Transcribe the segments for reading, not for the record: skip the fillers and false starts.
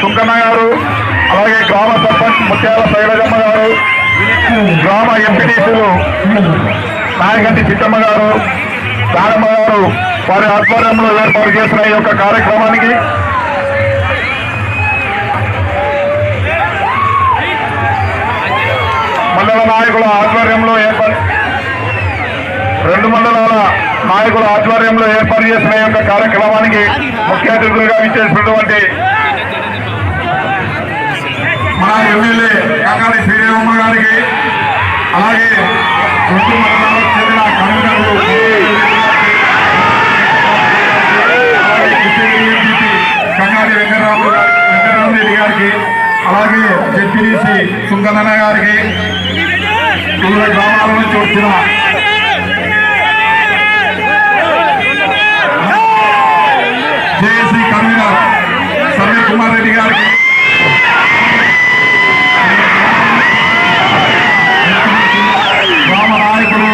సుంకన్న గారు, అలాగే గ్రామ సర్పంచ్ ముత్యాల శైలజమ్మ గారు, గ్రామ ఎంపీటీసీలు నాయకంటి చిట్టమ్మ గారు, దానమ్మ గారు వారి ఆధ్వర్యంలో ఏర్పాటు చేసిన ఈ యొక్క కార్యక్రమానికి మండల నాయకుల ఆధ్వర్యంలో రెండు మండలాల నాయకుల ఆధ్వర్యంలో ఏర్పాటు చేసిన ఈ యొక్క కార్యక్రమానికి ముఖ్య అతిథులుగా విచ్చేసినటువంటి మన ఎమ్మెల్యే కాకాని శ్రీరామ గారికి, అలాగే రెండు మండలాలకు చెందిన కన్వీనర్లు కంగారి వెంకటరామరెడ్డి గారికి, అలాగే జెడ్పీటీసీ సుంకన్న గారికి, వివిధ గ్రామాల నుంచి వచ్చిన జేఏసీ కన్వీనర్ సమీర్ కుమార్ రెడ్డి గారికి, గ్రామ నాయకులు,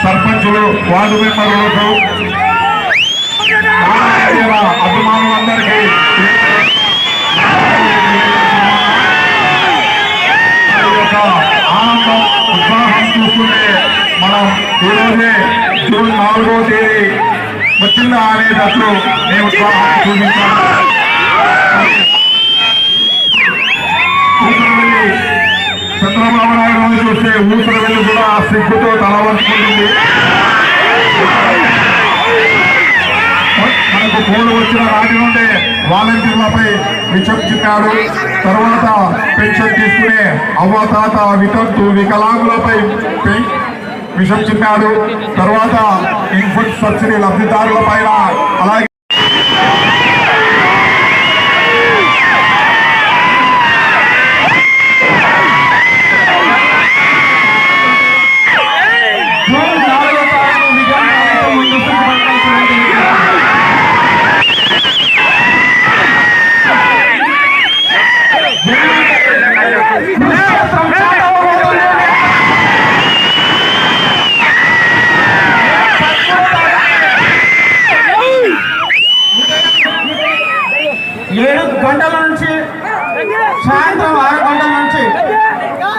సర్పంచులు, వార్డు మెంబర్లకు, అభిమానులందరికీ ఆనందం ఉత్సాహం చూస్తుంటే మనం ఈరోజే జూన్ 4వ తేదీ వచ్చిందా అనేటట్లు మేము ఉత్సాహం చూపించాము. ఊసరవెల్లి చంద్రబాబు నాయుడు చూస్తే ఊసరవెల్లి కూడా సిగ్గుతో తల వంచుకుంటుంది. మనకు కోలు వచ్చిన నాటి నుండే వాలంటీర్లపై విషం చిక్కాడు. తర్వాత పెన్షన్ తీసుకునే అవ్వతాత వితంతు వికలాంగులపై విషం చిక్కాడు. తర్వాత ఇన్పుట్ సబ్సిడీ లబ్ధిదారుల పైన, అలాగే సాయంత్రం 6 గంటల నుంచి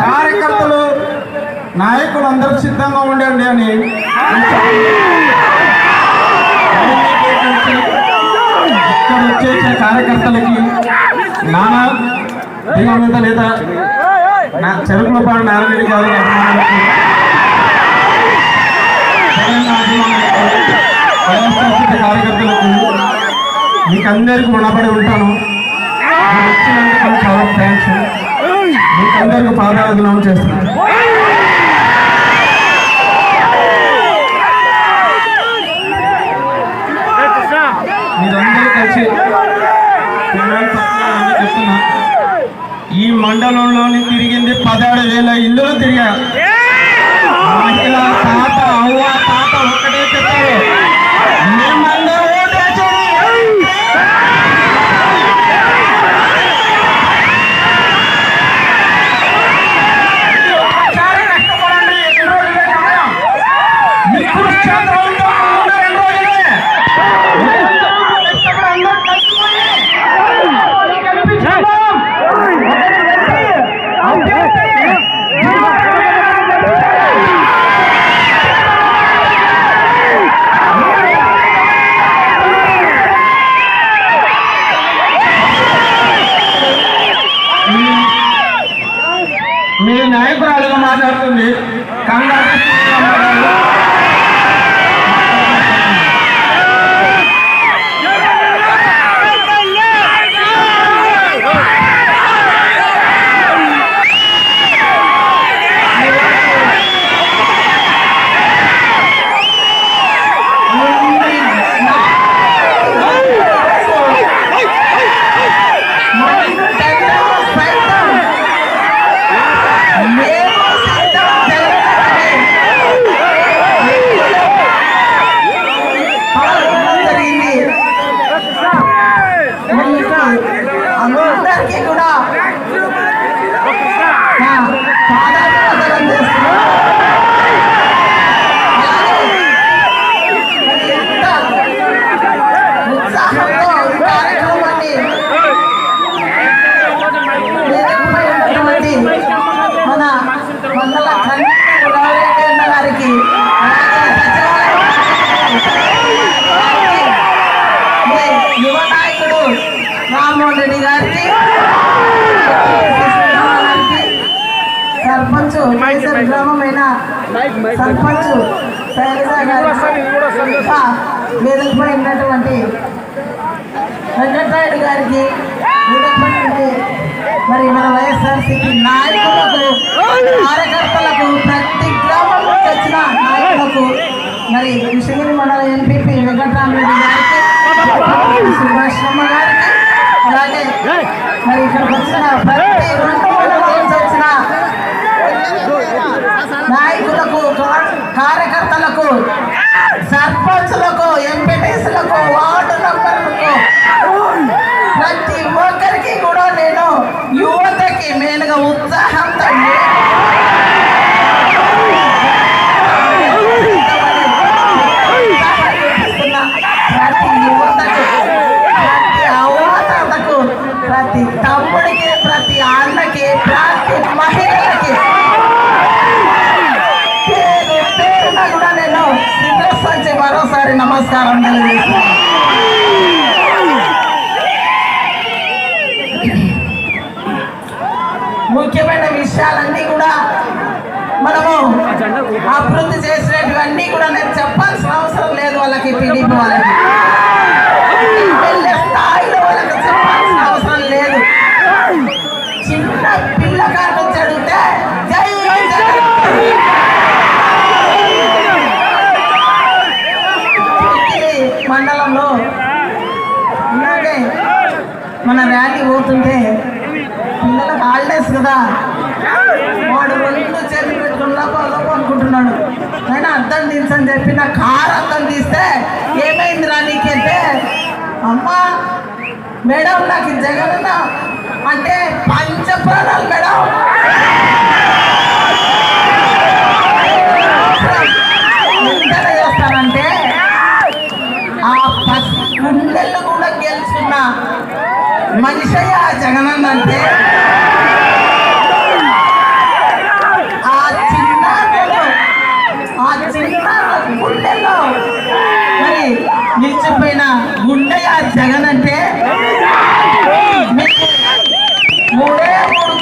కార్యకర్తలు నాయకులు అందరూ సిద్ధంగా ఉండండి అని ఇక్కడ వచ్చేసిన కార్యకర్తలకి నానా దిగమిత లేదా నా చెరుకులపాడు నారాయణ గారి అభిమానులకి, కార్యకర్తలకు మీకు అందరికీ రుణపడి ఉంటాను. వచ్చినందుకు చాలా థ్యాంక్స్. మీకు అందరికీ పాదాభివందనం చేస్తున్నాను. మీరందరూ కలిసి చెప్తున్నా ఈ మండలంలోని తిరిగింది 17,000 ఇల్లులు తిరిగా. మహిళ తాత అవ్వ తాత ఒక్కటే చెప్పారు, మేమందరూ ఓటేసేది. ఒకసారి కష్టపడండి, 2 రోజులే సమయం. మీకు క్షేత్రం ఉందో 2 రోజులే. కష్టపడి అందరూ కలుసుకొని గెలిపించుకుందాం. మీ నాయకురాలుగా మాట్లాడుతుంది కంగారు. అందరికీ కూడా పాదాభివందనం చేస్తున్నాం. ఎంత ఉత్సాహంతో ఈ కార్యక్రమాన్ని నిర్వహించినటువంటి మన మండల గౌరెడ్డి అన్న గారికి, యువ నాయకుడు రామ్మోహన్ రెడ్డి గారికి, సర్పంచ్ గ్రామమైన సర్పంచ్ శైలజ గారికి, వేదికపై ఉన్నటువంటి వెంకటరాయుడు గారికి, వేదికపై మరి మన వైఎస్ఆర్సీపీ నాయకులకు, కార్యకర్తలకు, ప్రతి గ్రామం నుంచి వచ్చిన నాయకులకు, మరి కృష్ణగిరి మండల ఎంపీపీ వెంకటరామరెడ్డి గారికి, సుభాషమ్మ గారికి, అలాగే మరి ఇక్కడికి వచ్చిన ప్రతి 2 మండలం నుంచి వచ్చిన నాయకులకు, కార్యకర్తలకు, సర్పంచులకు, ఎంపీటీసీలకు, వార్డు మెంబర్లకు, ప్రతి ఒక్కరికి కూడా నేను యువతకి మెయిన్గా ఉత్సాహంతో ప్రతి యువతకు, ప్రతి అవ్వతాతకు, ప్రతి తమ్ముడికి, ప్రతి అన్నకి, ప్రతి మహిళలకి పేరు పేరున కూడా నేను శిరస్సు మరోసారి నమస్కారం తెలియజేస్తున్నాను. ముఖ్యమైన విషయాలన్నీ కూడా మనము అభివృద్ధి చేసినటువన్నీ కూడా నేను చెప్పాల్సిన అవసరం లేదు. వాళ్ళకి టీడీపీ వాళ్ళకి స్థాయిలో వాళ్ళకి చెప్పాల్సిన అవసరం లేదు. చిన్న పిల్లకాడ నుంచి అడిగితే జై జగన్ మండలంలో ఇలాగే మన ర్యాలీ పోతుంటే పిల్లలకు హాలిడేస్ కదా, వాడు 2 చేతులు పెట్టుకుని లోపల అనుకుంటున్నాడు. అయినా అర్థం తీసని చెప్పి నా కారు అర్థం తీస్తే ఏమైందిరా నీకంటే, అమ్మా మేడం నాకు జగన్ అంటే పంచప్రాణాలు మేడం. ఎంత చేస్తానంటే ఆ గుండెలు కూడా గెలుచుకున్న మనిషయ్య జగనన్న అంటే ఆ చిన్న గుండెల్లో మరి నిలిచిపోయిన గుండెయ్య జగన్ అంటే మీకు 3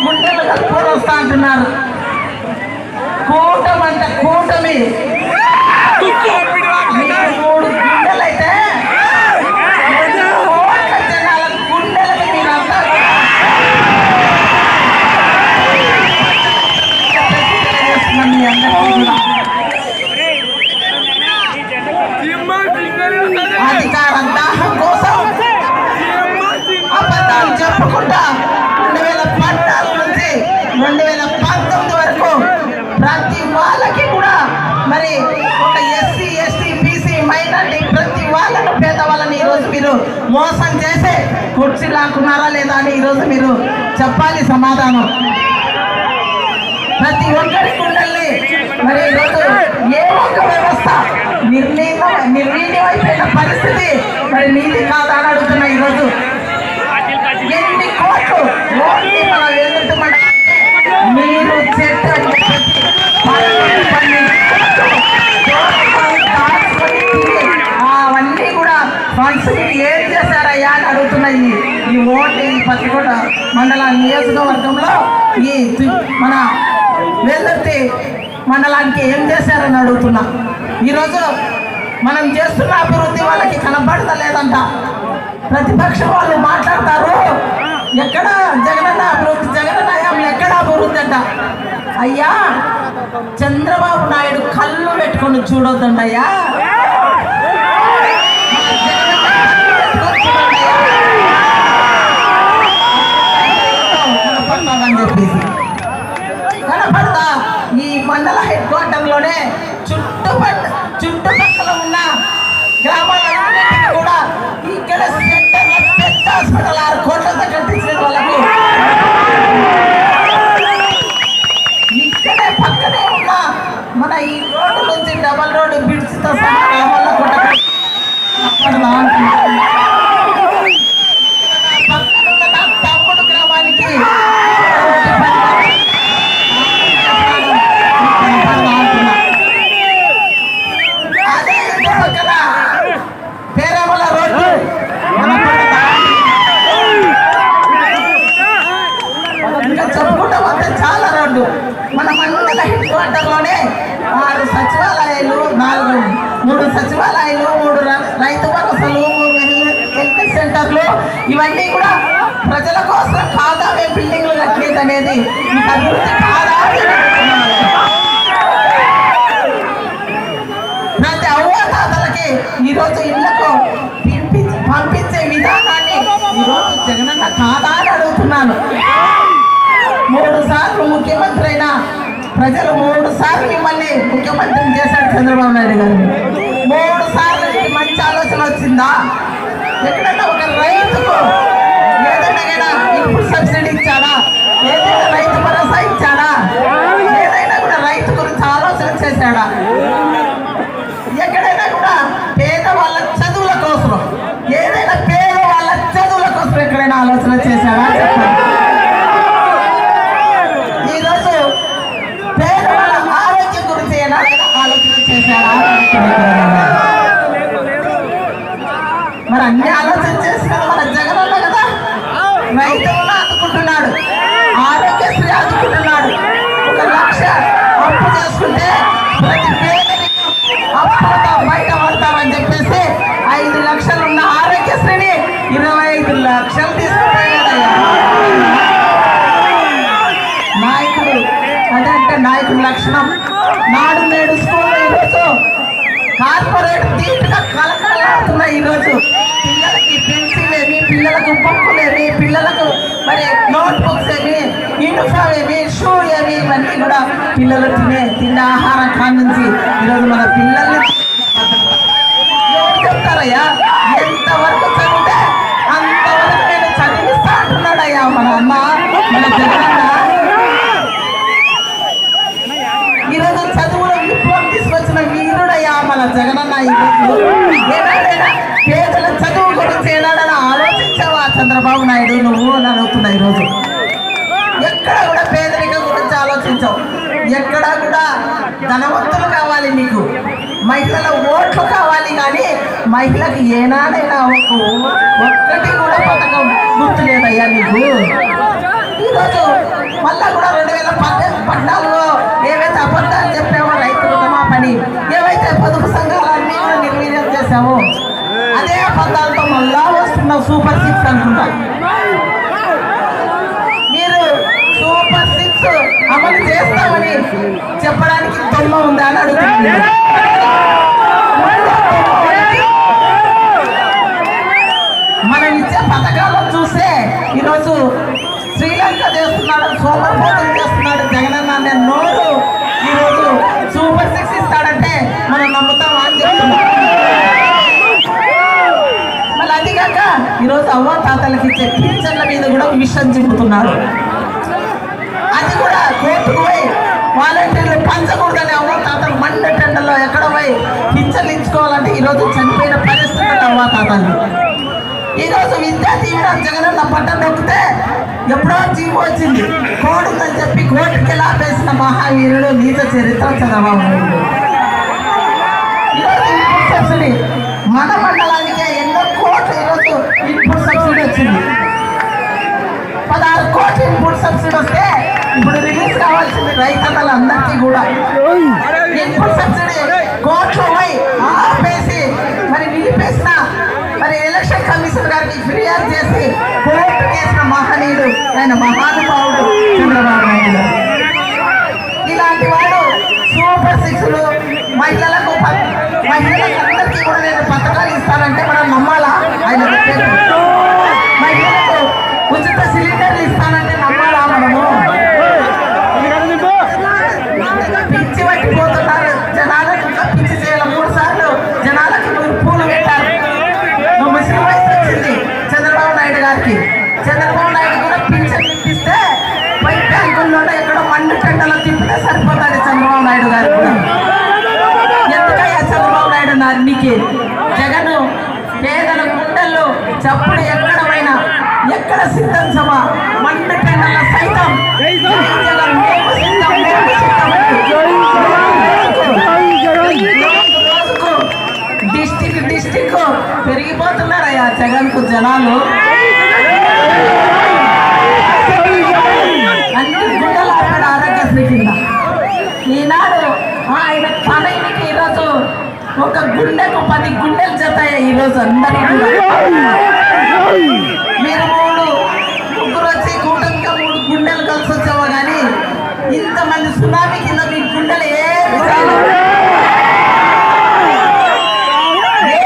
గుండెలు కలుపుకొని వస్తా అంటున్నారు. కూటమి అంటే కూటమి 3 గుండెలు అయితే కోట్ల జనాల గుండెలకి మీరంతా మీ అందరికీ కూడా అధికార దాహం కోసం మోసం చేసే కుర్చీ లాక్కున్నారా లేదా అని ఈరోజు మీరు చెప్పాలి సమాధానం. ప్రతి ఒక్కరి కుండల్ని మరి ఈరోజు ఏ ఒక్క వ్యవస్థ నిర్వీర్యమైపోయిన పరిస్థితి మరి నీది కాదా అని అడుగుతున్నా. ఈరోజు ఎన్ని కోట్లు ఓన్లీ మన వెలుగుతూ మీరు చెట్టు అవన్నీ కూడా ఫండ్స్ ఏం చేశారయ్యా అని అడుగుతున్నాయి. ఈ ఓట్లు ఈ పత్తికోట మండల నియోజకవర్గంలో ఈ మన వెల్లుర్తి మండలానికి ఏం చేశారని అడుగుతున్నా. ఈరోజు మనం చేస్తున్న అభివృద్ధి వాళ్ళకి కనబడతలేదంట. ప్రతిపక్షం వాళ్ళు మాట్లాడతారు, ఎక్కడ జగనన్న అభివృద్ధి, జగనన్న ఎక్కడ అభివృద్ధి అంట. అయ్యా చంద్రబాబు నాయుడు కళ్ళు పెట్టుకొని చూడొద్దండి అయ్యా, కనపడతాదని చెప్పేసి కనపడతా. ఈ మండల హెడ్ క్వార్టర్లోనే చుట్టుపక్కల ఉన్న గ్రామాలన్నిటికీ కూడా ఇక్కడ పెద్ద హాస్పిటల్ 6 కోట్లతో కట్టించిన వాళ్ళకు ఇక్కడే పక్కనే ఉన్న మన ఈ రోడ్డు నుంచి డబల్ రోడ్డు బిడ్స్తో సహా గ్రామాల్లో పక్కనున్న తమ్ముడు గ్రామానికి అదే పక్కన పేరమల రోడ్డు ఇంకా చెప్పుకుంటా పోతే చాలా రోడ్డు. మన మండల హెడ్ క్వార్టర్లోనే 6 సచివాలయాలు, 3 సచివాలయాలు, 3 రైతు భరోసాలు, 3 హెల్త్ సెంటర్లు, ఇవన్నీ కూడా ప్రజల కోసం కాదా బిల్డింగ్లు కట్టలేదు అనేది మీకు అభివృద్ధి కాదా? ప్రతి అవ్వతాతలకి ఈరోజు ఇళ్లకు పంపించే విధానాన్ని ఈరోజు జగనన్న కాదా అని అడుగుతున్నాను. 3 సార్లు ముఖ్యమంత్రి అయినా ప్రజలు 3 సార్లు మిమ్మల్ని ముఖ్యమంత్రిని చేశాడు చంద్రబాబు నాయుడు గారు. 3 సార్లు మంచి ఆలోచన వచ్చిందా? ఎక్కడైనా ఒక రైతుకు ఏదైనా ఇన్పుట్ సబ్సిడీ ఇచ్చాడా? ఏదైనా రైతు భరోసా ఇచ్చాడా? ఏదైనా కూడా రైతు గురించి ఆలోచన చేశాడా? ఎక్కడైనా కూడా పేదవాళ్ళ చదువుల కోసం, ఏదైనా పేదవాళ్ళ చదువుల కోసం ఎక్కడైనా ఆలోచన చేశాడా చెప్పండి. ఈరోజు పేదవాళ్ళ ఆరోగ్యం గురించి ఏదైనా ఆలోచన చేశాడా? మరి అన్ని ఆలోచన చేసిన మన జగనన్న కదా. రైతులను ఆదుకుంటున్నాడు, ఆరోగ్యశ్రీ ఆదుకుంటున్నాడు. 1 లక్ష అప్పు చేసుకుంటే ప్రతి పేదరికి అప్పులతో బయట పడతామని చెప్పేసి 5 లక్షలు ఉన్న ఆరోగ్యశ్రీని 25 లక్షలు తీసుకుపోయాడయ్యా నాయకుడు. అదంటే నాయకుడి లక్షణం. నాడు నేడు స్కూల్ ఈరోజు కార్పొరేట్ తీటుగా కలకలాడుతున్నాయి. ఈరోజు పిల్లలకి పెన్సిల్ ఏమి, పిల్లలకు బుక్కులేమి, పిల్లలకు మరి నోట్ బుక్స్ ఏమి, యూనిఫామ్ ఏమి, షూ ఏమి, ఇవన్నీ కూడా పిల్లలు తిన్న ఆహారం కాడి నుంచి ఈరోజు మన పిల్లల్ని చెప్తారయ్యా. ఎంతవరకు చదివితే అంతవరకు నేను చదివిస్తా అంటున్నాడయ్యా మన అమ్మ, మన జగనన్న. ఈరోజు చదువులో విప్లవం తీసుకొచ్చిన వీరుడయ్యా మన జగనన్న. ఈరోజు ఏనాడైనా పేదల చదువు గురించి ఏనాడైనా ఆలోచించావా చంద్రబాబు నాయుడు నువ్వు అని అడుగుతున్నా. ఈరోజు ఎక్కడ కూడా పేదరికం గురించి ఆలోచించావు. ఎక్కడ కూడా ధనవంతులు కావాలి నీకు, మహిళల ఓట్లు కావాలి, కానీ మహిళకి ఏనాడైనా ఒక్కటి కూడా పథకం గుర్తు లేదయ్యా నీకు. ఈరోజు మళ్ళా కూడా 2014లో ఏవైతే అబద్ధాలు చెప్పావో రైతు రుణమాఫీ, ఏవైతే పొదుపు సంఘాలన్నీ కూడా నిర్వీర్యం చేశావో అదే అబద్ధాలతో మళ్ళా వస్తున్నావు సూపర్ 6 అనుకుంటా. మీరు సూపర్ 6 అమలు చేస్తామని చెప్పడానికి దొమ్మ ఉందా అని అడుగుతుంది. మనం ఇచ్చే పథకాలను చూస్తే ఈరోజు శ్రీలంక చేస్తున్నాడు, సోమరిపోతం చేస్తున్నాడు జగనన్న అనే నోరు. ఈరోజు సూపర్ 6 ఇస్తాడంటే మనం నమ్ముతాం అని చెప్తున్నాం. మళ్ళీ అది కాక ఈరోజు అవ్వ తాతలకి ఇచ్చే పింఛన్ల మీద కూడా విషం చింపుతున్నారు. అది కూడా కోర్టుకు పోయి వాలంటీర్లు పంచకూడదని అవ్వ తాతలు మండ టెండల్లో ఎక్కడ పోయి పింఛన్లు ఇచ్చుకోవాలంటే ఈరోజు చనిపోయిన పరిస్థితి అవ్వ తాతలు. ఈరోజు విద్యా దీవెన జగనన్న బట్టలు నొక్కితే ఎప్పుడో జీవో వచ్చింది, కోడ్ ఉందని చెప్పి కోర్టుకి లాపేసిన మహావీరుడు నీత చరిత్ర చంద్రబాబు నాయుడు. ఈరోజు ఇన్పుట్ సబ్సిడీ మన మండలానికే ఎన్నో కోట్లు ఈరోజు ఇన్పుట్ సబ్సిడీ వచ్చింది. 16 కోట్ల ఇన్పుట్ సబ్సిడీ వస్తే ఇప్పుడు రిలీజ్ కావాల్సింది రైతన్నలందరికీ కూడా ఇన్పుట్ సబ్సిడీ కోట్లు పోయి ఆపేసి మరి నిలిపేసిన మరి ఎలక్షన్ కమిషన్ గారికి ఫిర్యాదు చేసి కోర్టు చేసిన మహనీయుడు ఆయన మహానుభావుడు చంద్రబాబు నాయుడు. ఇలాంటి వాడు సూపర్ సిక్స్లు మహిళలకు అందరికీ కూడా నేను పథకాలు ఇస్తానంటే మనం నమ్మాలా? ఆయన మహిళలకు ఉచిత సిలిండర్లు ఇస్తానంటే నమ్మాలా మనము? పిచ్చి పట్టిపోతున్నారు జనాలకు. ఇంకా పిచ్చి చేయాలి. 3 సార్లు జనాలకు పూలు పెట్టారు. ముస్లిం వయసు వచ్చింది చంద్రబాబు నాయుడు గారికి. చంద్రబాబు నాయుడు కూడా పింఛన్ ఇప్పిస్తే పై బ్యాంకుల్లో ఎక్కడో మండు టెండలో తిప్పితే సరిపోతుంది చంద్రబాబు నాయుడు గారు కూడా. ఎందుకయ్యా చంద్రబాబు నాయుడు నీకు జగన్ పేదల గుండెల్లో చప్పుడు ఎక్కడ పోయినా ఎక్కడ సిద్ధం సభ మండు టెండల సైతం జగన్ మేము సిద్ధం, మేము సిద్ధం డిస్టిక్ పెరిగిపోతున్నారయ్యా జగన్ కు జనాలు. అన్ని గుండెలు ఆపాడు ఆరోగ్యశ్రీ కింద. ఈనాడు ఆయన తనకి ఈరోజు ఒక గుండెకు 10 గుండెలు జతాయి ఈరోజు అందరికీ కూడా. మీరు 3 వచ్చి కూటమిగా 3 గుండెలు కలిసి వచ్చావో కానీ ఇంతమంది సునామీ కింద మీ గుండెలు ఏమి కాదు. ఏ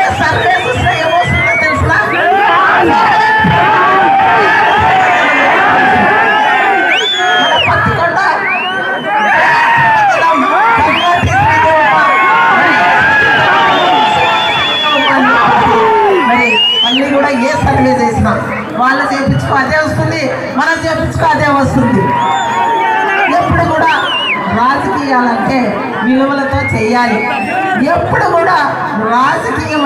సర్వే చేసినా వాళ్ళు చేయించుకో అదే వస్తుంది, మనం చేయించుకో అదే వస్తుంది. ఎప్పుడు కూడా రాజకీయాలంటే విలువలతో చేయాలి. ఎప్పుడు కూడా రాజకీయం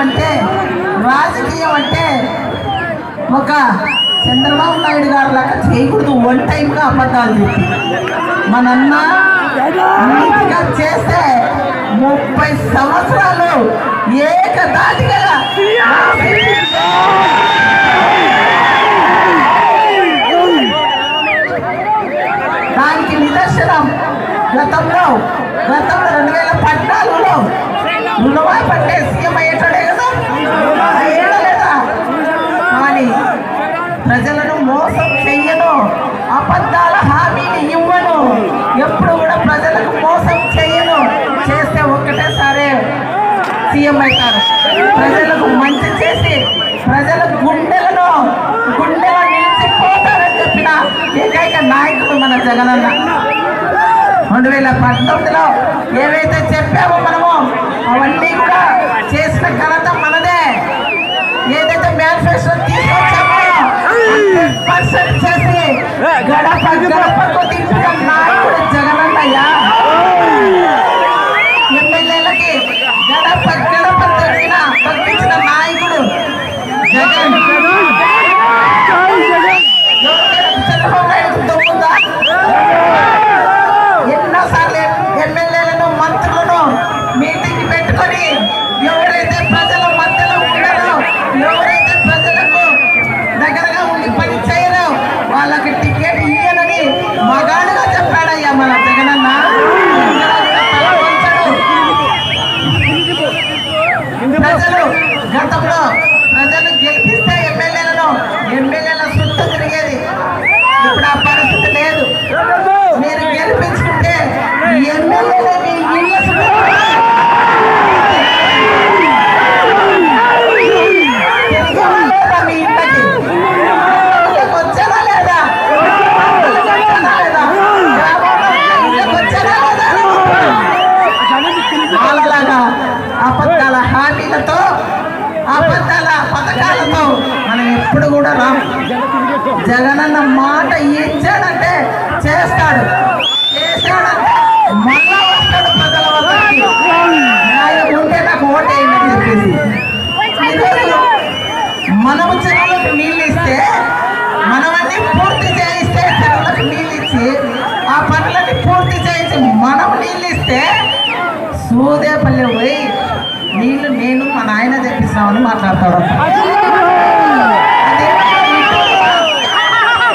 అంటే ఒక చంద్రబాబు నాయుడు గారు లాగా చేయకూడదు. 1 టైంగా అబద్ధాలు చెప్పి మనన్నా నీతిగా చేస్తే 30 సంవత్సరాలు ఏకదాటిగా దానికి నిదర్శనం గతంలో 2014లో రుణమాఫీ పట్టే సీఎం అయ్యేటాడే కదా, అయ్యేదా? కానీ ప్రజలను మోసం చెయ్యను, అబద్ధాల హామీని ఇవ్వను, ఎప్పుడు కూడా ప్రజలకు మోసం చెయ్యను. చేస్తే ఒక్కటేసారి సీఎం అవుతారు. ప్రజలకు మంచి చేసి ప్రజల గుండెల నిలిచిపోతారని చెప్పిన ఏకైక నాయకుడు మన జగనన్న. 2019లో ఏవైతే చెప్పామో మనము అవన్నీ కూడా చేసిన ఘనత మనదే. ఏదైతే మేనిఫెస్టో తీసుకొచ్చామో 100% చేసి గడపకు తిప్పిన నాయకుడు జగనన్నయ్యా. ఎమ్మెల్యేలకి గడప తగ్గించిన నాయకుడు జగన్. చంద్రబాబు నాయుడు దొంగదా? ఎన్నోసార్లు ఎమ్మెల్యేలను మంత్రులను మీటింగ్ పెట్టుకొని ఎవరైతే ప్రజల మధ్యలో ఉండరో, ఎవరైతే ప్రజలకు దగ్గరగా ఉండి పని చేయరో వాళ్ళకి టికెట్ ఇయ్యనని మా మాట ఇచ్చాడంటే చేస్తాడు, చేశాడంటే మళ్ళా వస్తాడు ప్రజల వద్దకి. న్యాయం ఉంటే నాకు ఓటేయమని చెప్పేసి ఈరోజు మనము చెరువులకు నీళ్ళు ఇస్తే, మనమన్నీ పూర్తి చేయిస్తే, చెరువులకు నీళ్ళు ఇచ్చి ఆ పనులన్నీ పూర్తి చేయించి మనం నీళ్ళు ఇస్తే సూదేపల్లి పోయి నీళ్ళు నేను మా నాయన తెప్పిస్తామని మాట్లాడతాడు.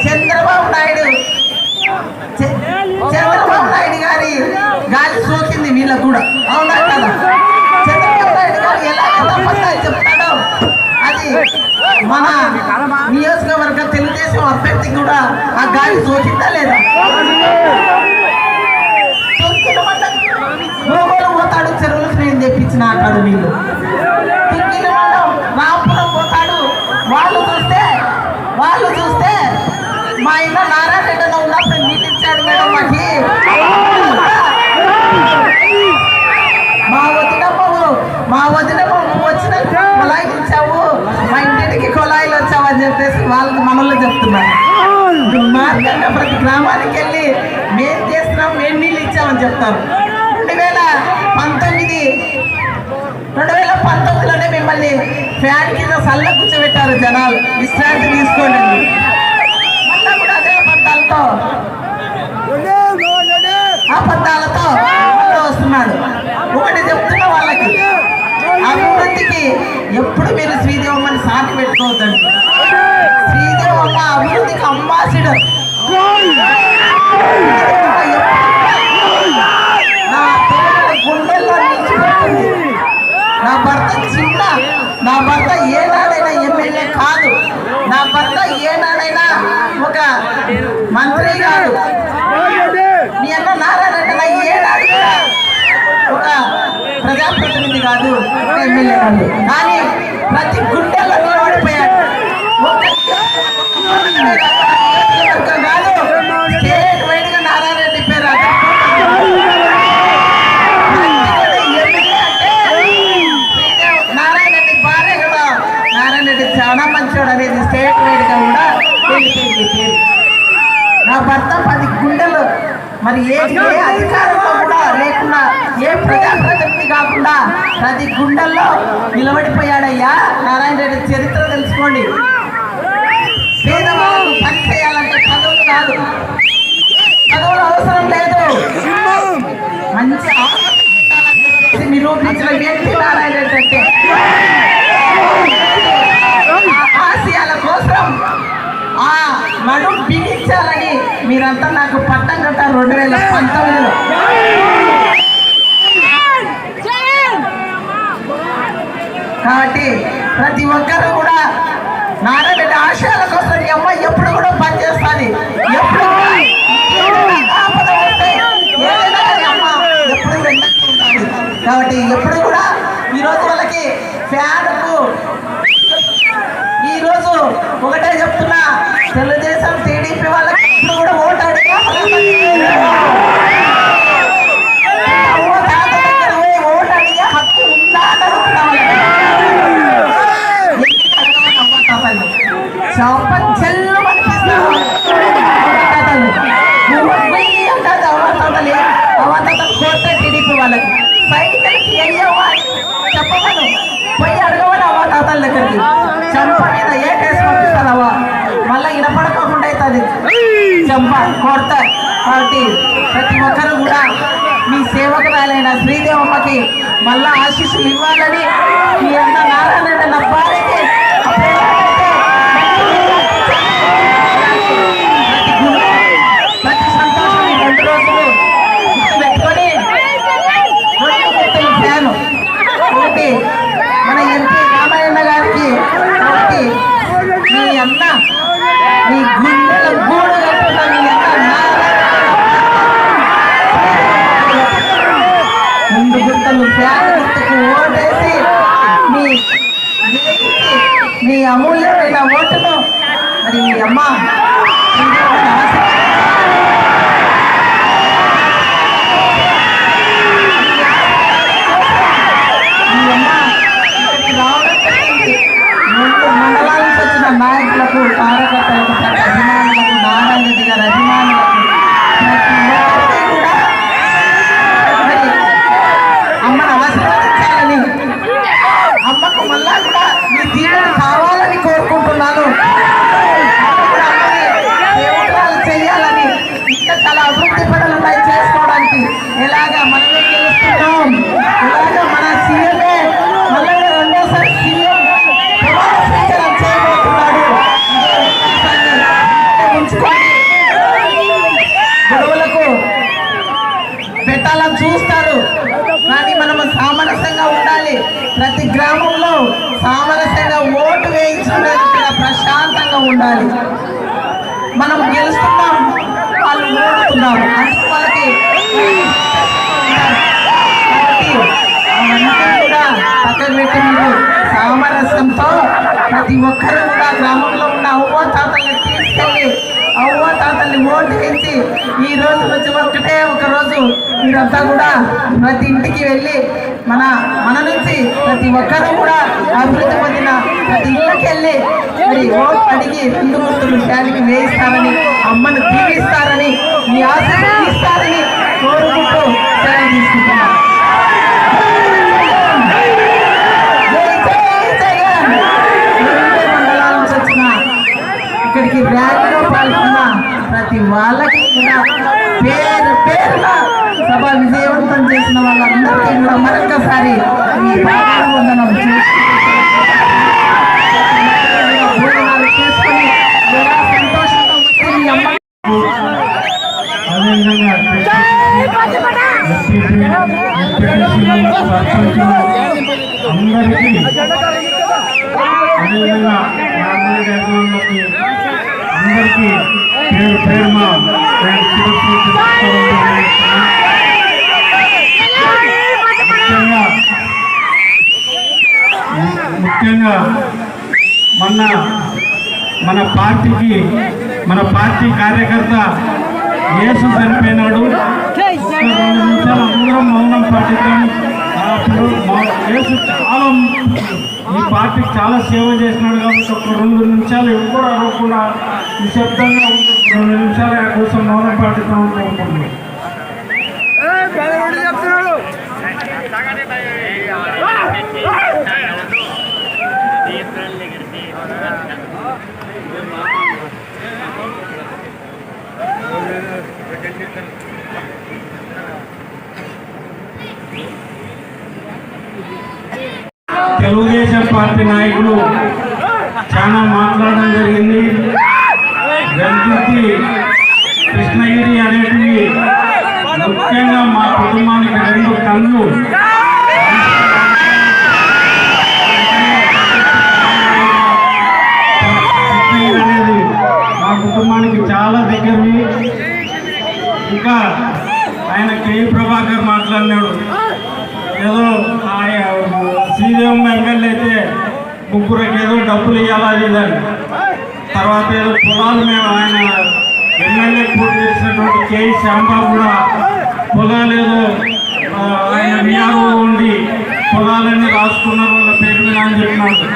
చంద్రబాబు నాయుడు గారి గాలి సోకింది వీళ్ళకు కూడా, అవునా కదా? చంద్రబాబు నాయుడు గారు ఎలాగైతే అబద్ధాలు చెప్తాడో అది మన నియోజకవర్గ తెలుగుదేశం అభ్యర్థికి కూడా ఆ గాలి సోకిందా లేదా? గోగోలు పోతాడు, చెరువులకు నేను తెప్పించిన అంటాడు వీళ్ళు. తిక్కిన రాంపురం పోతాడు, వాళ్ళు చూస్తే మా ఇంట్లో నారాయణ రెడ్డి ఉన్నప్పుడు నీళ్ళు ఇచ్చాడు మేడం మాకి. మా వదినమ్మ వచ్చిన కొలాయిలు ఇచ్చావు, మా ఇంటికి కొలాయిలు వచ్చావు అని చెప్పేసి వాళ్ళకి మనల్లో చెప్తున్నారు. మార్గంగా ప్రతి గ్రామానికి వెళ్ళి మేము చేస్తున్నాం, మేము నీళ్ళు ఇచ్చామని చెప్తారు. 2019లోనే మిమ్మల్ని ఫ్యాన్ కింద సల్ల కూర్చోబెట్టారు జనాలు, విశ్రాంతి తీసుకోండి. మళ్ళా కూడా అదే అబద్ధాలతో వస్తున్నాడు. ఒకటి చెప్తున్నా వాళ్ళకి, అభివృద్ధికి ఎప్పుడు మీరు శ్రీదేవమ్మని సాటి పెట్టుకోవద్దండి. శ్రీదేవమ్మ అభివృద్ధికి అంబాసిడర్. నా పిల్లల గుండెల్లో నిలిచిపోతుంది. నా భర్త ఏనాడైనా ఎమ్మెల్యే కాదు, నా భర్త ఏనాడైనా ఒక మంత్రి కాదు, మీ అన్న నారాయణ ఏనాడు ఒక ప్రజాప్రతినిధి కాదు, ఎమ్మెల్యే కాదు. కానీ ప్రతి గుండెల్లో నిలబడిపోయాడు. కాదు, స్టేట్ వైడ్ గా నారాయణ రెడ్డి పేరు నారాయణ రెడ్డి భార్య కూడా నారాయణ రెడ్డి చాలా మంచోడు అనేది స్టేట్ వైడ్ గా కూడా పేరు. నా భర్త 10 గుండెలు, మరి ఏ అధికారంలో కూడా లేకుండా, ఏ ప్రజాప్రతినిధి కాకుండా 10 గుండెల్లో నిలబడిపోయాడయ్యా నారాయణ రెడ్డి. చరిత్ర తెలుసుకోండి. పేదవాళ్ళకు పని చేయాలంటే చదువులు కాదు, చదువులు అవసరం లేదు, మంచి నిరూపించిన వ్యక్తి నారాయణ రెడ్డి. అంటే ఆశయాల కోసం ఆ నడుం బిగించాలని మీరంతా నాకు పట్టం కట్టారు 2019లో. కాబట్టి ప్రతి ఒక్కరు కూడా నారాయణ రెడ్డి ఆశయాల కోసం ఈ అమ్మాయి ఎప్పుడు కూడా పనిచేస్తుంది. ఎప్పుడు ఆపద వస్తే ఏదైనా కానీ అమ్మ ఎప్పుడు వెన్నట్టు ఉంటుంది. కాబట్టి ఎప్పుడు కూడా ఈరోజు వాళ్ళకి ఫ్యాన్కు ఈరోజు ఒకటే చెప్తున్నా, తెలుగుదేశం టీడీపీ వాళ్ళకి ఎప్పుడు కూడా ఓటు అడిగా ఓటు అడిగే హక్కు ఉందా అని అడుగుతున్నాం. చెల్లు అనిపిస్తాను అవతాతలు కోర్టే టీడీపీ వాళ్ళకి సైకిల్కి అయ్యేవా చెప్పమను, పోయి అడగమని అవతాతల దగ్గరికి. చంప మీద ఏ కేసు పంపిస్తానవా, మళ్ళీ ఇనపడకోకుండా అవుతుంది చంప కొడతారు. కాబట్టి ప్రతి ఒక్కరు కూడా మీ సేవకురాలైన శ్రీదేవమ్మకి మళ్ళా ఆశీస్సులు ఇవ్వాలని మీ అన్న నారాయణ నా భార్యకి ప్రతి సంతోషం 2 రోజులు పెట్టుకొని 2 గుర్తులు ఫ్యాను ఒకటి మన ఎంపీ రామాయణ గారికి, ఒకటి మీ అన్న మీ గుండెల గూడు కట్టున్న మీ అన్న 2 గుర్తులు ఫ్యాన్ గుర్తుకు ఓటేసి మీ ఎలాగా మనమే గెలుస్తున్నాం, ఎలాగా మన సీఎంఏ మళ్ళీ రెండోసారి సీఎం ప్రమాణ స్వీకారం చేయబోతున్నాడు. ఉంచుకోండి, గొడవలకు పెట్టాలని చూస్తారు కానీ మనము సామరస్యంగా ఉండాలి. ప్రతి గ్రామంలో సామరస్యంగా ఓటు వేయించుకునేందుకు ప్రశాంతంగా ఉండాలి. మనం గెలుస్తున్నాం, వాళ్ళు ఓడుతున్నారు, అంటే వాళ్ళకి కాబట్టి అవన్నీ కూడా పక్కన పెట్టి మీరు సామరస్యంతో ప్రతి ఒక్కరు కూడా గ్రామంలో ఉన్న అవ్వ తాతల్ని తీసుకెళ్ళి అవ్వ తాతల్ని ఓటు వేసి ఈ రోజు నుంచి ఒక్కటే ఒక రోజు మీరంతా కూడా ప్రతి ఇంటికి వెళ్ళి మన నుంచి ప్రతి ఒక్కరూ కూడా అభివృద్ధి పొందిన ప్రతి ఇళ్ళకి వెళ్ళి మరి ఓటు అడిగి 2 గుర్తులు ఫ్యాన్కి వేయిస్తారని, అమ్మను దీవిస్తారని, మీ ఆశీస్సులు ఇస్తారని కోరుకుంటూ సెలవు తీసుకుంటున్నాను. మండలాల నుంచి వచ్చిన ఇక్కడికి ర్యాలీలో పాల్గొన్న ప్రతి వాళ్ళకి కూడా పేరు పేరుగా సభ విజయవంతం చేసిన వాళ్ళందరికీ కూడా మరొకసారి ఈ పాదాభివందనం భోజనాలు చేసుకొని ఎలా సంతోషంగా వచ్చి మీ అమ్మ అదేవిధంగా అందరికీ అదేవిధంగా అందరికీ పేరు పేరున ముఖ్యంగా మన పార్టీ కార్యకర్త యేసు చనిపోయినాడు. 2 నిమిషాలు అందరం మౌనం పాటిద్దాం. యేసు చాలా ఈ పార్టీకి చాలా సేవ చేసినాడు కాబట్టి ఒక 2 నిమిషాలు ఎప్పుడు అడగకుండా నిశ్శబ్దంగా 2 నిమిషాలు ఆయన కోసం మౌనం పాటిద్దాం అనుకుంటున్నాం. తెలుగుదేశం పార్టీ నాయకులు చాలా మాట్లాడడం జరిగింది. గంగుర్తి కృష్ణగిరి అనేటివి ముఖ్యంగా మా కుటుంబానికి 2 కళ్ళు. అనేది మా కుటుంబానికి చాలా దగ్గరవి. ఇంకా ఆయన కేఈ ప్రభాకర్ మాట్లాడినాడు, ఏదో శ్రీదేవం ఎమ్మెల్యే అయితే 3 ఏదో డబ్బులు ఇవ్వాలా ఇదని. తర్వాత ఏదో పొలాలు మేము ఆయన ఎమ్మెల్యే పోటీ చేసినటువంటి కేఈ శ్యాంబాబు కూడా పొలాలు ఏదో ఆయన విఆర్ఓ ఉండి పొలాలన్నీ రాసుకున్నారు వాళ్ళ పేరు మీద అని చెప్పినాడు.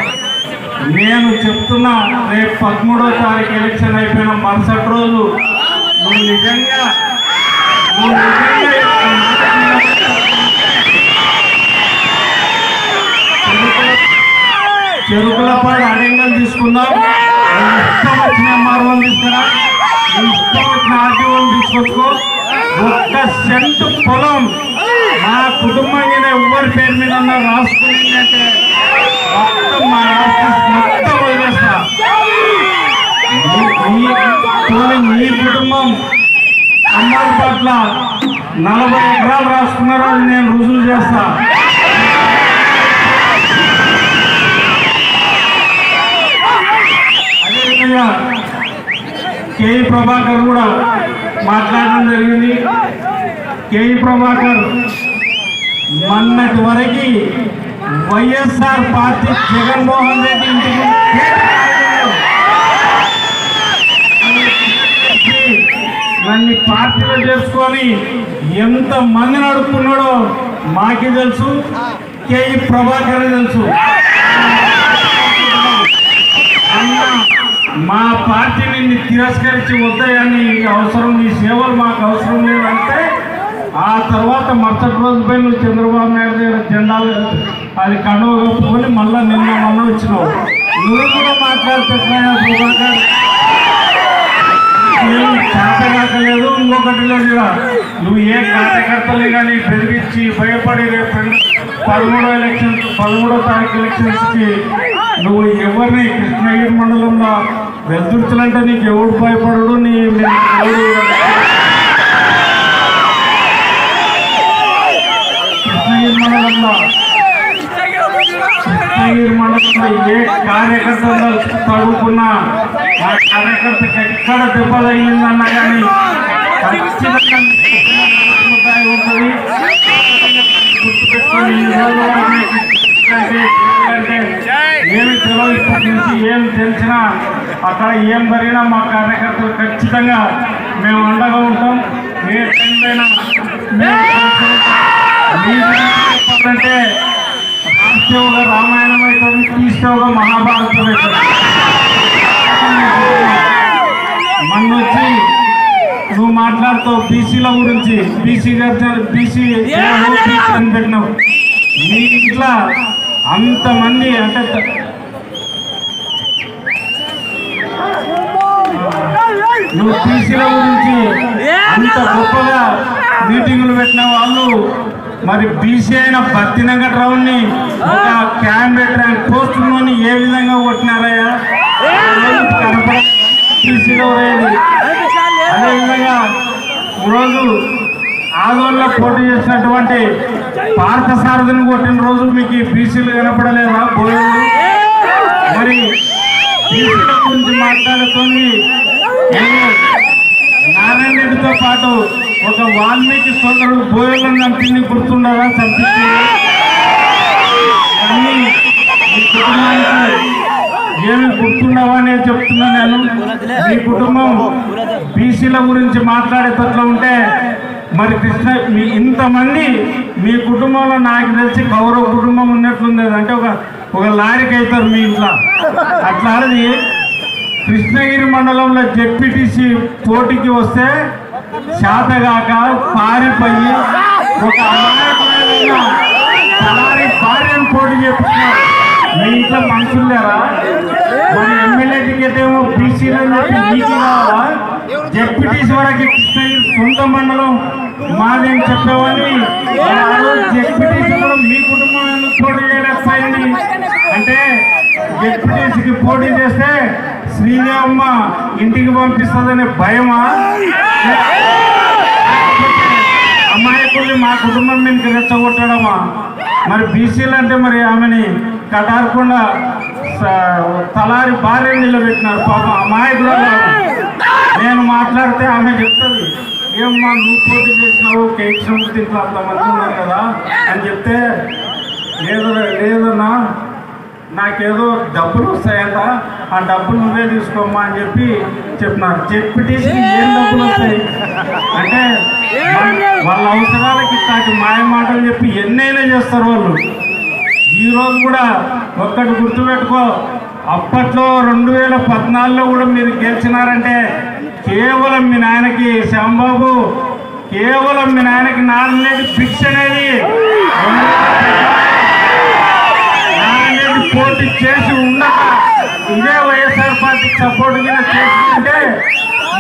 నేను చెప్తున్నా, రేపు 13వ తారీఖు ఎలక్షన్ అయిపోయిన మరుసటి రోజు నువ్వు నిజంగా చెరుకులపాడు అడెంగలు తీసుకుందాం. ఇష్టం వచ్చిన ఎంఆర్ఓలు తీసుకురా, ఇష్టం వచ్చిన ఆర్టీఓలు తీసుకొచ్చుకో. 1 సెంటు పొలం మా కుటుంబం మీద ఎవరి పేరు మీద రాసుకుంది అంటే మొత్తం మా రాష్ట్రం మొత్తం వదిలేస్తా. మీ కుటుంబం అమ్మాయి పట్ల 40 ఎకరాలు రాసుకున్నారో అది నేను రుజువు చేస్తా. అదేవిధంగా కేఈ ప్రభాకర్ కూడా మాట్లాడడం జరిగింది. కేఈ ప్రభాకర్ మొన్నటి వరకు వైఎస్ఆర్ పార్టీ జగన్మోహన్ రెడ్డి ఇంటికి నన్ను పార్టీలో చేసుకొని ఎంత మందిని అడుగుతున్నాడో మాకే తెలుసు, కేఈ ప్రభాకర్ తెలుసు. మా పార్టీని తిరస్కరించి వద్దాయని అవసరం, ఈ సేవలు మాకు అవసరం లేదంటే ఆ తర్వాత మరుసటి రోజుపై నువ్వు చంద్రబాబు నాయుడు దగ్గర జెండాలు అది కండువ కప్పుకొని మళ్ళీ మొన్న వచ్చినావు. నువ్వు కూడా మాట్లాడుతున్నాయా ప్రభాకర్? చేతగాకలేదు. ఇంకొక ఒకటి లేదు ఇలా. నువ్వు ఏ కార్యకర్తలు కానీ బెదిరించి భయపడి రేపు 13వ తారీఖు ఎలక్షన్స్కి నువ్వు ఎవరిని కృష్ణగిరి మండలంలో వెల్దుర్తులంటే నీకు ఎవడు భయపడడు కృష్ణగిరి మండలంలో ఏ కార్యకర్తలు తడుకున్నా ఆ కార్యకర్తకి ఎక్కడ దెబ్బ తగిలిందన్నా కానీ ఖచ్చితంగా ఉంటుంది. గుర్తుపెట్టుకొని ఏమి తెలియదు ఇప్పటి నుంచి ఏం తెలిసినా అక్కడ ఏం జరిగినా మా కార్యకర్తలు ఖచ్చితంగా మేము అండగా ఉంటాం. ఏ టైంలో చెప్పాలంటే రాష్ట్రంగా రామాయణం అవుతుంది, తీసుకోగా మహాభారతం అవుతుంది. మొన్న వచ్చి నువ్వు మాట్లాడుతావు బీసీల గురించి, బీసీ అని పెట్టినావు. నీ ఇంట్లో అంతమంది అంటే నువ్వు బీసీల గురించి అంత గొప్పగా మీటింగులు పెట్టిన వాళ్ళు మరి బీసీ అయిన బత్తినగర్రావుని ఒక క్యాండిడేట్ ర్యాంక్ పోస్టులోని ఏ విధంగా కొట్టినారయ్యా కనపడ బీసీలో ఉండేది. అదేవిధంగా ఈరోజు ఆదోళనలో పోటీ చేసినటువంటి పార్థసారథిని కొట్టిన రోజు మీకు బీసీలు కనపడలేదా బోయలు? మరి బీసీల గురించి మాట్లాడుకొని నారాయణ రెడ్డితో పాటు ఒక వాల్మీకి సోదరుడు బోయలను చంపింది గుర్తుండదా? చంపించి కానీ ఈ కుటుంబానికి ఏమి గుర్తుండవా నేను చెప్తున్నా. నేను మీ కుటుంబం బీసీల గురించి మాట్లాడేటట్లు ఉంటే మరి మీ ఇంతమంది మీ కుటుంబంలో నాకు తెలిసి గౌరవ కుటుంబం ఉన్నట్లుంది. అంటే ఒక లారీకి అవుతారు మీ ఇంట్లో. అట్లాంటిది కృష్ణగిరి మండలంలో జెడ్పీటీసీ పోటీకి వస్తే శాతగాక పారిపోయి ఒక భార్యను పోటీ చేస్తున్నారు. మీ ఇంట్లో మనుషులు లేరా? మరి ఎమ్మెల్యే టికెట్ ఏమో బీసీలను చెప్పి మీకు కావాలా? జెడ్పీటీసీ వరకు కృష్ణగిరి సొంత మండలం మాదేం చెప్పేవాడిని. జెడ్పీటీసీ కూడా మీ కుటుంబం ఎందుకు పోటీ చేయలేకపోయింది అంటే జెడ్పీటీసీకి పోటీ చేస్తే శ్రీదేవమ్మ ఇంటికి పంపిస్తుందనే భయమా? అమాయకుల్ని మా కుటుంబం మీదకి రెచ్చగొట్టడమా? మరి బీసీలు అంటే మరి ఆమెని కటారకుండా తలారి భార్య నిలబెట్టినారు. పాపం అమాయకులు. నేను మాట్లాడితే ఆమె చెప్తుంది, ఏమమ్మా నువ్వు పోటీ చేసినావు కేక్షమూర్తి ఇంట్లో అంతమంది ఉన్నారు కదా అని చెప్తే, లేదన్నా నాకేదో డబ్బులు వస్తాయంట, ఆ డబ్బులు నువ్వే తీసుకోమ్మా అని చెప్పినారు. జెడ్పీటీసీకి ఏం డబ్బులు వస్తాయి అంటే వాళ్ళ అవసరాలకి ఇట్లాంటి మాయ మాటలు చెప్పి ఎన్నైనా చేస్తారు వాళ్ళు. ఈరోజు కూడా ఒక్కటి గుర్తుపెట్టుకో, అప్పట్లో 2014లో కూడా మీరు గెలిచినారంటే కేవలం మీ నాయనకి శ్యాంబాబు, కేవలం మీ నాయనకి నారాయణ భిక్ష అనేది పోటీ చేసి ఉండక ఇదే వైఎస్ఆర్ పార్టీకి సపోర్ట్ కింద చేసుకుంటే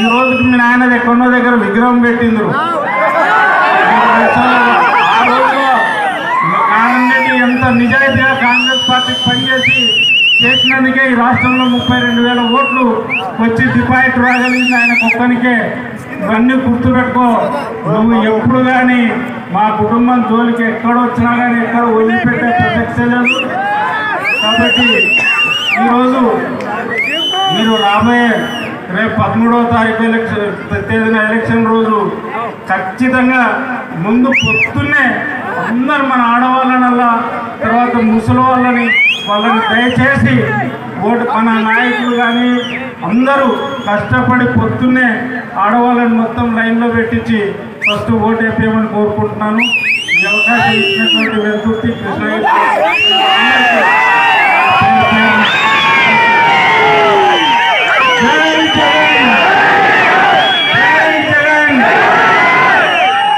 ఈ రోజుకి మీ నాయన ఎక్కడో దగ్గర విగ్రహం పెట్టిండ్రు. ఆ రోజులో నారాయణ రెడ్డి ఎంత నిజాయితీగా కాంగ్రెస్ పార్టీకి పనిచేసి చేసినందుకే ఈ రాష్ట్రంలో 32,000 ఓట్లు వచ్చి డిపాజిట్ రాగలిగింది ఆయన ఒక్కనికే. ఇవన్నీ గుర్తుపెట్టుకో. నువ్వు ఎప్పుడు కానీ మా కుటుంబం జోలికి ఎక్కడ వచ్చినా కానీ ఎక్కడ వదిలిపెట్టే ప్రసక్తే లేదు. కాబట్టి ఈరోజు మీరు రాబోయే రేపు 13వ తారీఖు తేదీన ఎలక్షన్ రోజు ఖచ్చితంగా ముందు పొద్దున్నే అందరు మన ఆడవాళ్ళనల్లా తర్వాత ముసలి వాళ్ళని దయచేసి ఓటు మన నాయకులు కానీ అందరూ కష్టపడి పొద్దున్నే ఆడవాళ్ళని మొత్తం లైన్లో పెట్టించి ఫస్ట్ ఓటు వేయమని కోరుకుంటున్నాను. ఈ అవకాశం ఇచ్చినటువంటి